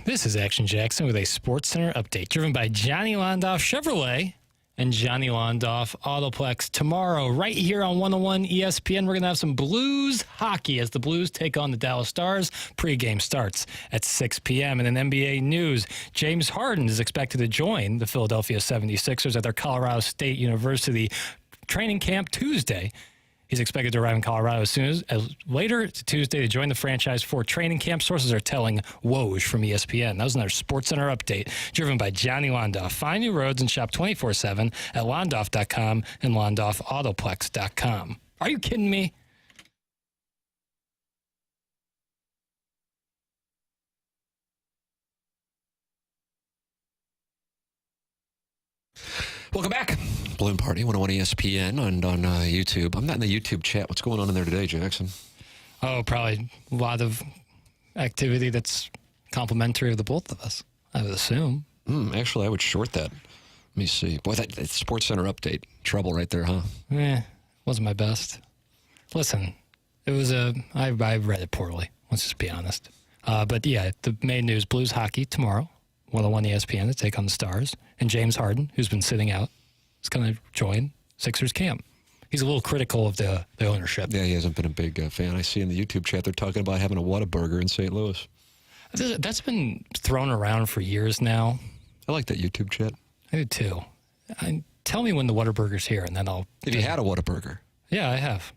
This is Action Jackson with a Sports Center update driven by Johnny Londoff Chevrolet and Johnny Londoff Autoplex. Tomorrow, right here on 101 ESPN, we're going to have some Blues hockey as the Blues take on the Dallas Stars. Pre-game starts at 6 p.m. And in NBA news, James Harden is expected to join the Philadelphia 76ers at their Colorado State University training camp Tuesday. He's expected to arrive in Colorado as later Tuesday to join the franchise for training camp. Sources are telling Woj from ESPN. That was another Sports Center update driven by Johnny Londoff. Find new roads and shop 24/7 at londoff.com and londoffautoplex.com. Are you kidding me? Welcome back. Balloon Party, 101 ESPN and on YouTube. I'm not in the YouTube chat. What's going on in there today, Jackson? Oh, probably a lot of activity that's complimentary of the both of us, I would assume. Actually, I would short that. Let me see. Boy, that Sports Center update. Trouble right there, huh? Wasn't my best. Listen, it was I read it poorly. Let's just be honest. But yeah, the main news, Blues hockey tomorrow, 101 ESPN to take on the Stars. And James Harden, who's been sitting out, is going to join Sixers camp. He's a little critical of the ownership. Yeah, he hasn't been a big fan. I see in the YouTube chat they're talking about having a Whataburger in St. Louis. That's been thrown around for years now. I like that YouTube chat. I do too. Tell me when the Whataburger's here, and then I'll... Have you had a Whataburger? Yeah, I have.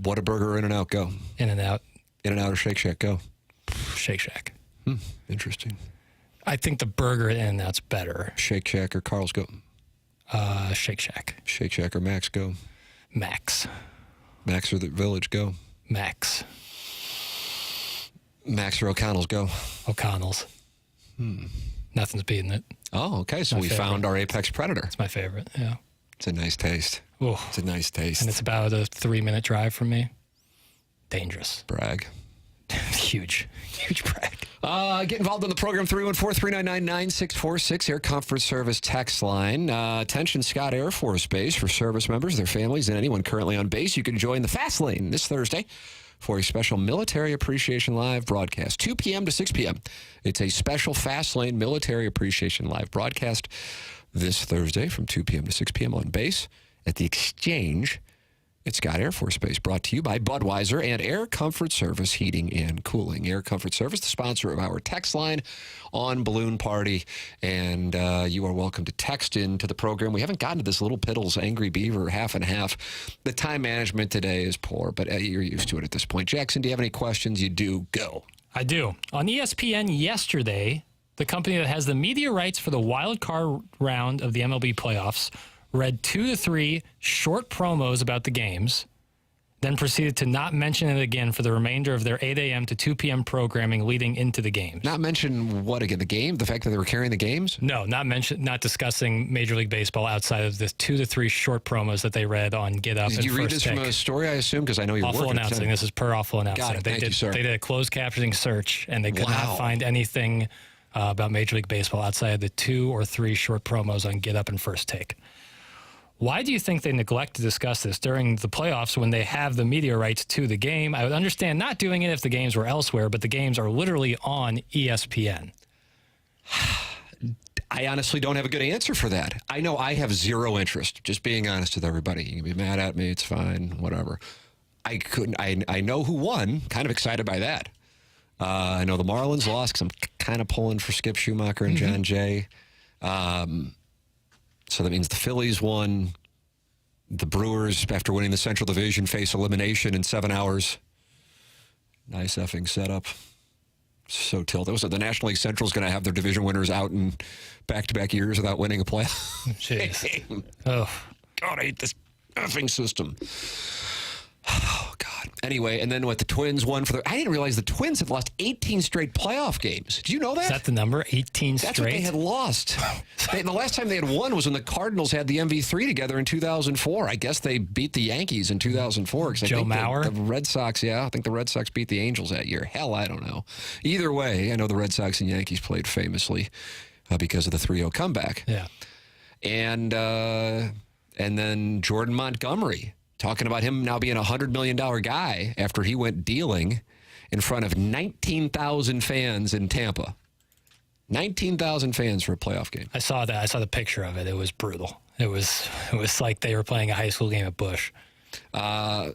Whataburger or In-N-Out, go. In-N-Out. In-N-Out or Shake Shack, go. Shake Shack. Interesting. I think the burger at In-N-Out's better. Shake Shack or Carl's, go. Shake Shack. Shake Shack or Max, go. Max. Max or the Village, go. Max. Max or O'Connell's, go. O'Connell's. Nothing's beating it. Oh, okay. So we found our apex predator. It's my favorite, yeah. It's a nice taste. Ooh. It's a nice taste. And it's about a 3-minute drive from me. Dangerous. Brag. Huge brag. Get involved in the program, 314-399-9646, Air Comfort Service text line. Attention Scott Air Force Base for service members, their families, and anyone currently on base. You can join the Fast Lane this Thursday for a special Military Appreciation Live broadcast, 2 p.m. to 6 p.m. It's a special Fast Lane Military Appreciation Live broadcast this Thursday from 2 p.m. to 6 p.m. on base at the Exchange at Scott Air Force Base, brought to you by Budweiser and Air Comfort Service Heating and Cooling. Air Comfort Service, the sponsor of our text line on Balloon Party, and you are welcome to text into the program. We haven't gotten to this little Piddles Angry Beaver half and half. The time management today is poor, but you're used to it at this point. Jackson, do you have any questions? You do. Go. I do. On ESPN yesterday, the company that has the media rights for the wild card round of the MLB playoffs read 2 to 3 short promos about the games, then proceeded to not mention it again for the remainder of their 8 a.m. to 2 p.m. programming leading into the games. Not mention what again? The game? The fact that they were carrying the games? No, not discussing Major League Baseball outside of the 2 to 3 short promos that they read on Get Up. Did you read this from a story, I assume? Because I know you're Awful working. announcing. This is per awful announcing. Got it. Thank you, sir. They did a closed captioning search, and they could not find anything about Major League Baseball outside of the 2 or 3 short promos on Get Up and First Take. Why do you think they neglect to discuss this during the playoffs when they have the media rights to the game? I would understand not doing it if the games were elsewhere, but the games are literally on ESPN. I honestly don't have a good answer for that. I know I have zero interest, just being honest with everybody. You can be mad at me, it's fine, whatever. I know who won, kind of excited by that. I know the Marlins lost because I'm kind of pulling for Skip Schumacher and John Jay. So that means the Phillies won. The Brewers, after winning the Central Division, face elimination in 7 hours. Nice effing setup. So tilted. So the National League Central is going to have their division winners out in back-to-back years without winning a playoff. Jeez. Oh. God, I hate this effing system. Oh, God. Anyway, and then what, the Twins won for the... I didn't realize the Twins had lost 18 straight playoff games. Do you know that? Is that the number? 18 straight? That's what they had lost. The last time they had won was when the Cardinals had the MV3 together in 2004. I guess they beat the Yankees in 2004. Joe Mauer? The Red Sox, I think the Red Sox beat the Angels that year. Hell, I don't know. Either way, I know the Red Sox and Yankees played famously because of the 3-0 comeback. Yeah. And then Jordan Montgomery, talking about him now being a $100 million guy after he went dealing in front of 19,000 fans in Tampa. 19,000 fans for a playoff game. I saw that. I saw the picture of it. It was brutal. It was like they were playing a high school game at Busch. I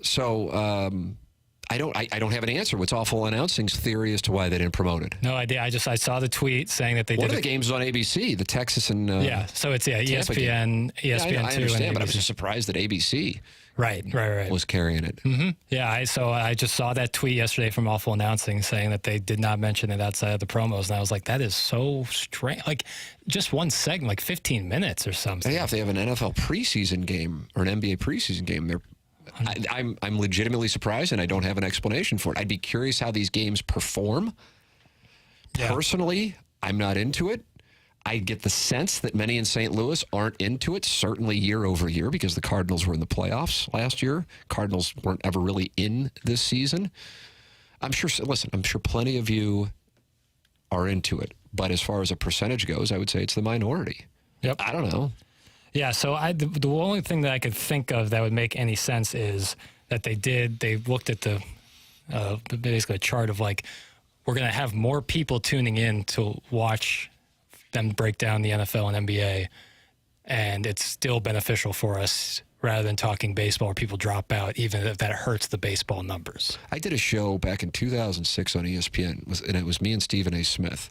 don't have an answer. What's Awful Announcing's theory as to why they didn't promote it? No idea. I saw the tweet saying that they One did. of the games is on ABC, the Texas and So it's ESPN, game. ESPN2, I understand, and but I was ABC. just surprised that ABC Right. was carrying it. Mm-hmm. Yeah, I just saw that tweet yesterday from Awful Announcing saying that they did not mention it outside of the promos, and I was like, that is so strange. Like, just one segment, like 15 minutes or something. Yeah, if they have an NFL preseason game or an NBA preseason game, I'm legitimately surprised, and I don't have an explanation for it. I'd be curious how these games perform. Yeah. Personally, I'm not into it. I get the sense that many in St. Louis aren't into it, certainly year over year, because the Cardinals were in the playoffs last year. Cardinals weren't ever really in this season. I'm sure plenty of you are into it. But as far as a percentage goes, I would say it's the minority. Yep. I don't know. Yeah, so the only thing that I could think of that would make any sense is that they looked at the basically a chart of like, we're going to have more people tuning in to watch them break down the NFL and NBA, and it's still beneficial for us rather than talking baseball where people drop out, even if that hurts the baseball numbers. I did a show back in 2006 on ESPN, and it was me and Stephen A. Smith.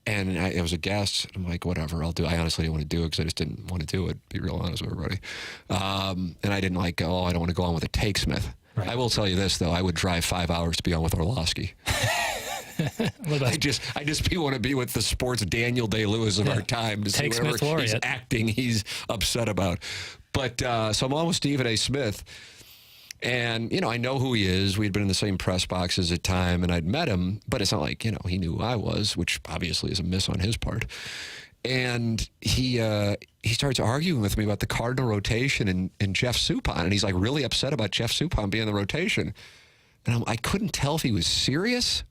And I was a guest. I'm like, whatever, I'll do it. I honestly didn't want to do it because I just didn't want to do it, be real honest with everybody. And I didn't like, I don't want to go on with a Take Smith. Right. I will tell you this, though. I would drive 5 hours to be on with Orlowski. I just want to be with the sports Daniel Day-Lewis of our time to see whatever he's acting he's upset about. But so I'm on with Stephen A. Smith. And, I know who he is. We'd been in the same press boxes at time, and I'd met him. But it's not like, he knew who I was, which obviously is a miss on his part. And he starts arguing with me about the Cardinal rotation and Jeff Suppan. And he's, like, really upset about Jeff Suppan being in the rotation. And I couldn't tell if he was serious.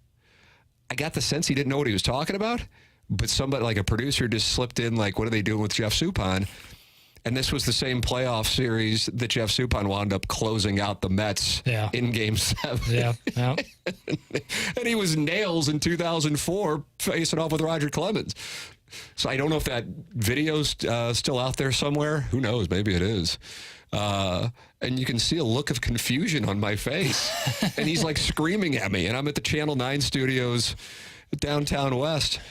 I got the sense he didn't know what he was talking about. But somebody, like a producer, just slipped in, like, what are they doing with Jeff Suppan? And this was the same playoff series that Jeff Suppan wound up closing out the Mets in Game 7. Yeah. And he was nails in 2004 facing off with Roger Clemens. So I don't know if that video's still out there somewhere. Who knows? Maybe it is. And you can see a look of confusion on my face. And he's like screaming at me. And I'm at the Channel 9 studios downtown West.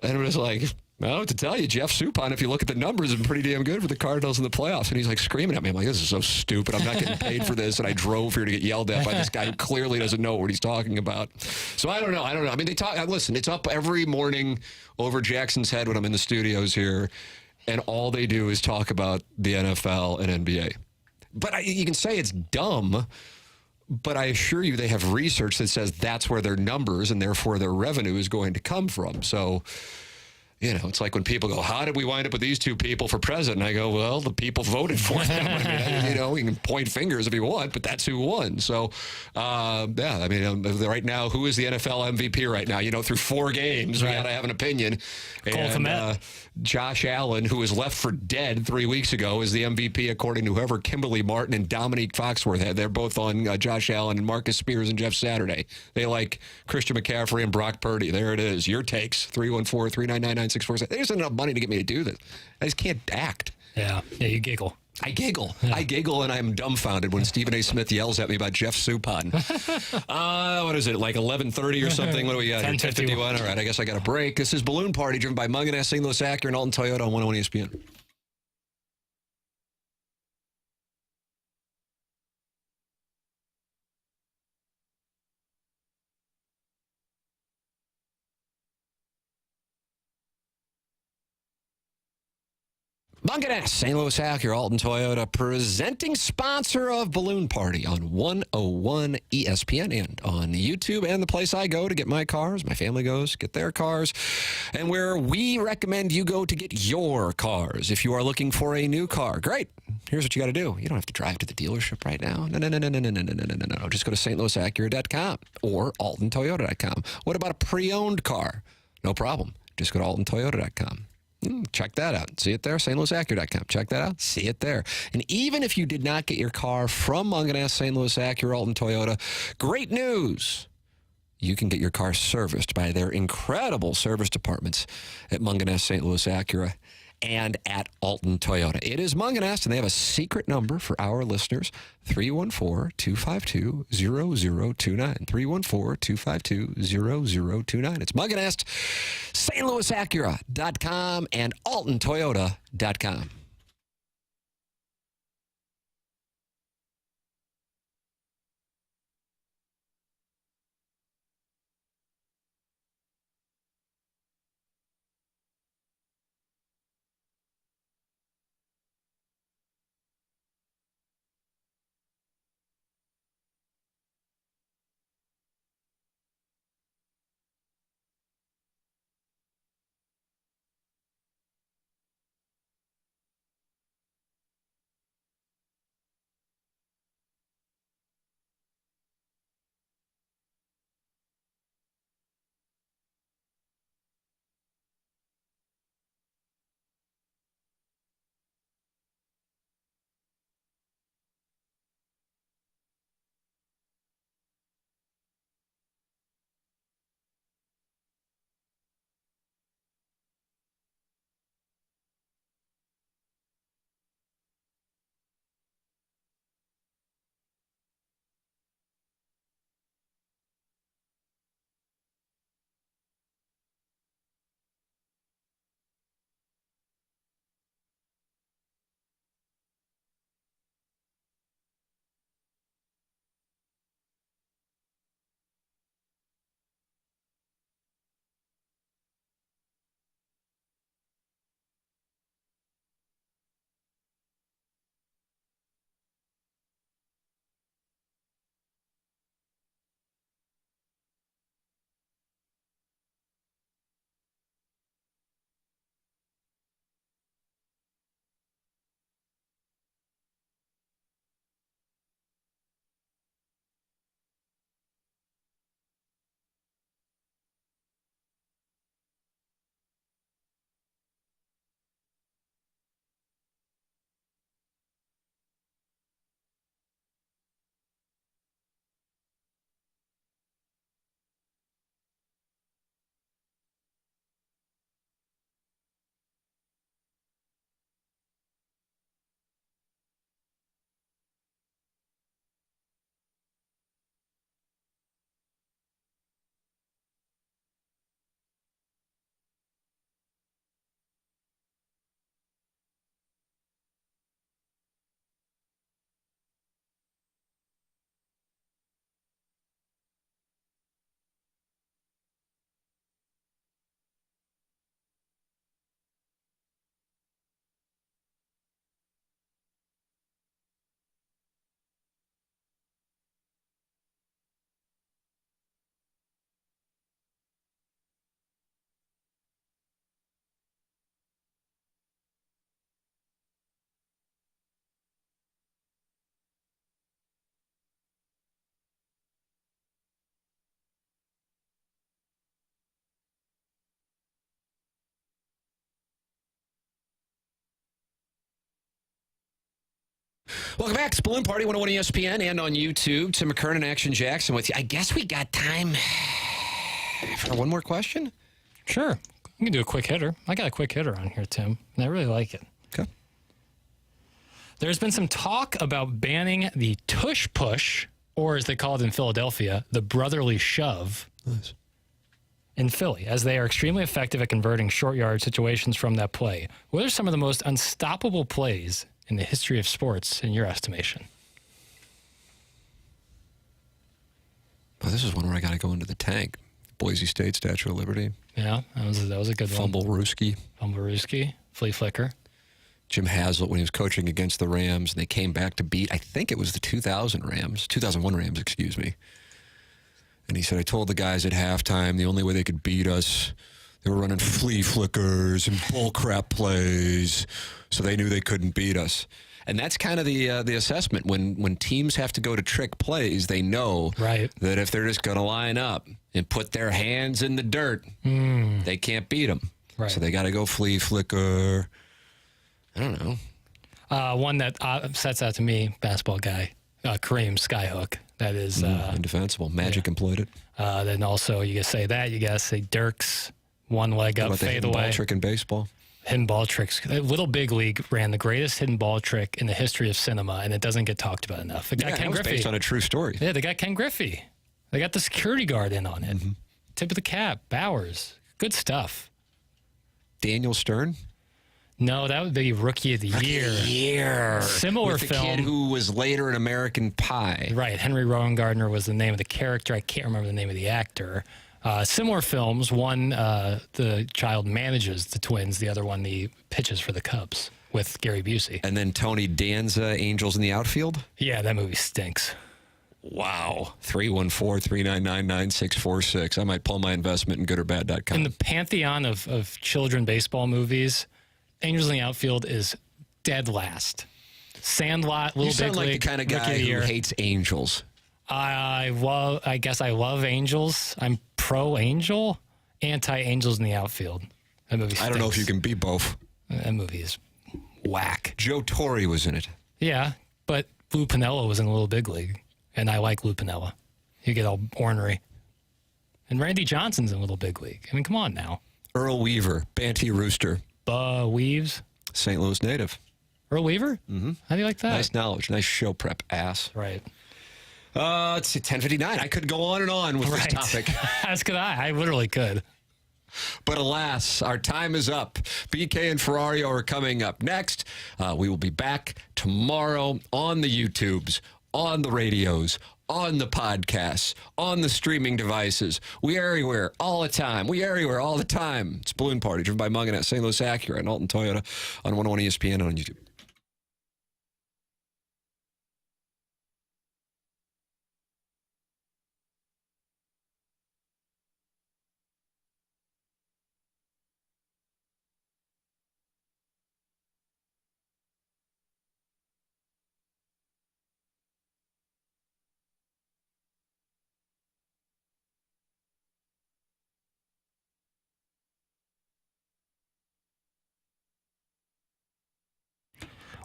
And I'm just like, I don't know what to tell you. Jeff Suppan, if you look at the numbers, has been pretty damn good for the Cardinals in the playoffs. And he's like screaming at me. I'm like, this is so stupid. I'm not getting paid for this. And I drove here to get yelled at by this guy who clearly doesn't know what he's talking about. So I don't know. I mean, listen, it's up every morning over Jackson's head when I'm in the studios here. And all they do is talk about the NFL and NBA. But you can say it's dumb, but I assure you they have research that says that's where their numbers and therefore their revenue is going to come from. So, it's like when people go, how did we wind up with these two people for president? And I go, well, the people voted for them. I mean, you can point fingers if you want, but that's who won. So, right now, who is the NFL MVP right now? Through 4 games, we got to have an opinion. And Josh Allen, who was left for dead 3 weeks ago, is the MVP according to whoever Kimberly Martin and Dominique Foxworth had. They're both on Josh Allen and Marcus Spears and Jeff Saturday. They like Christian McCaffrey and Brock Purdy. There it is. Your takes, 314-399-9647. There's enough money to get me to do this. I just can't act. Yeah, you giggle. I giggle. Yeah. I giggle, and I'm dumbfounded when Stephen A. Smith yells at me about Jeff Suppan. What is it, like 11:30 or something? What do we got here? 10:51. All right, I guess I got a break. This is Balloon Party, driven by Munganess, St. Louis Acura, and Alton Toyota on 101 ESPN. Munganess, St. Louis Acura, Alton Toyota, presenting sponsor of Balloon Party on 101 ESPN and on YouTube, and the place I go to get my cars, my family goes to get their cars, and where we recommend you go to get your cars. If you are looking for a new car, great. Here's what you got to do. You don't have to drive to the dealership right now. No. Just go to stlouisacura.com or altontoyota.com. What about a pre-owned car? No problem. Just go to altontoyota.com. Check that out. See it there, stlouisacura.com. Check that out. See it there. And even if you did not get your car from Munganess, St. Louis Acura, Alton Toyota, great news. you can get your car serviced by their incredible service departments at Munganess St. Louis Acura and at Alton Toyota. It is Munganess, and they have a secret number for our listeners, 314-252-0029. 314-252-0029. It's Munganess, stlouisacura.com, and altontoyota.com. Welcome back. It's Balloon Party, 101 ESPN, and on YouTube. Tim McKernan, Action Jackson with you. I guess we got time for one more question? Sure. We can do a quick hitter. I got a quick hitter on here, Tim, and I really like it. Okay. There's been some talk about banning the tush push, or as they call it in Philadelphia, the brotherly shove. Nice. In Philly, as they are extremely effective at converting short yard situations from that play. What are some of the most unstoppable plays in the history of sports, in your estimation? Well, this is one where I got to go into the tank. Boise State, Statue of Liberty. Yeah, that was a good Fumble Rooski. Fumble Rooski, flea flicker. Jim Haslett, when he was coaching against the Rams, and they came back to beat, I think it was the 2001 Rams, excuse me. And he said, I told the guys at halftime the only way they could beat us, they were running flea flickers and bullcrap plays, so they knew they couldn't beat us. And that's kind of the assessment. When teams have to go to trick plays, they know right. that if they're just going to line up and put their hands in the dirt, they can't beat them. Right. So they got to go flea flicker. I don't know. One that sets out to me, basketball guy, Kareem Skyhook. That is indefensible. Magic employed it. Then also you gotta say that. You gotta say Dirks, one leg up, What about the fade hidden away. ball trick in baseball? Hidden ball tricks. Little Big League ran the greatest hidden ball trick in the history of cinema, and it doesn't get talked about enough. It got Yeah, Ken that was Griffey. based on a true story. Yeah, they got Ken Griffey. They got the security guard in on it. Tip of the cap, Bowers. Good stuff. Daniel Stern? No, that would be Rookie of the Year. Similar With the film. kid who was later in American Pie. Right. Henry Rowan Gardner was the name of the character. I can't remember the name of the actor. Similar films. One, the child manages the Twins. The other one, he pitches for the Cubs with Gary Busey. And then Tony Danza, Angels in the Outfield? Yeah, that movie stinks. Wow. 314-399-9646. I might pull my investment in goodorbad.com. In the pantheon of children baseball movies, Angels in the Outfield is dead last. Sandlot, Little You sound Big like League, the kind of Rookie guy of the who Year. hates Angels. I guess I love Angels. I'm pro-Angel, anti-Angels in the Outfield. That movie stinks. I don't know if you can be both. That movie is whack. Joe Torre was in it. Yeah, but Lou Piniella was in Little Big League, and I like Lou Piniella. You get all ornery. And Randy Johnson's in Little Big League. I mean, come on now. Earl Weaver, Banty Rooster, Weaves. St. Louis native. Earl Weaver? Mm-hmm. How do you like that? Nice knowledge. Nice show prep, ass. Right. Let's see, 10:59. I could go on and on with this topic. As could I. I literally could. But alas, our time is up. BK and Ferrario are coming up next. We will be back tomorrow on the YouTubes, on the radios, on the podcasts, on the streaming devices. We are everywhere all the time. We are everywhere all the time. It's Balloon Party, driven by Mungan at St. Louis Acura and Alton Toyota on 101 ESPN and on YouTube.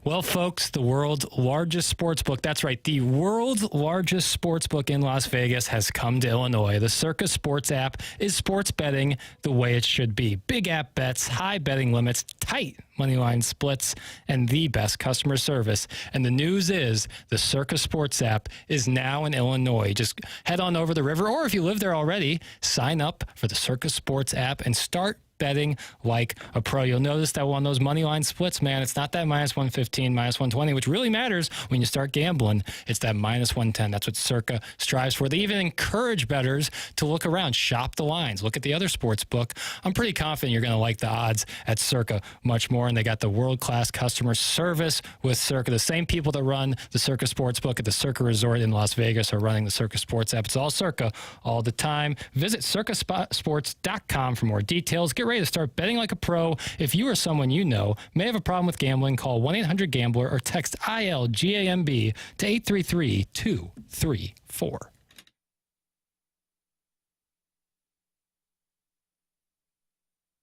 Well, folks, the world's largest sports book, that's right, the world's largest sports book in Las Vegas has come to Illinois. The Circa Sports app is sports betting the way it should be. Big app bets, high betting limits, tight money line splits, and the best customer service. And the news is the Circa Sports app is now in Illinois. Just head on over the river, or if you live there already, sign up for the Circa Sports app and start betting like a pro. You'll notice that on those money line splits, man, it's not that minus 115, minus 120, which really matters when you start gambling. It's that minus 110. That's what Circa strives for. They even encourage bettors to look around, shop the lines, look at the other sports book. I'm pretty confident you're going to like the odds at Circa much more. And they got the world-class customer service with Circa. The same people that run the Circa Sportsbook at the Circa Resort in Las Vegas are running the Circa Sports app. It's all Circa all the time. Visit circasports.com for more details. Get ready to start betting like a pro. If you or someone you know may have a problem with gambling, call 1-800-GAMBLER or text ILGAMB to 833-234.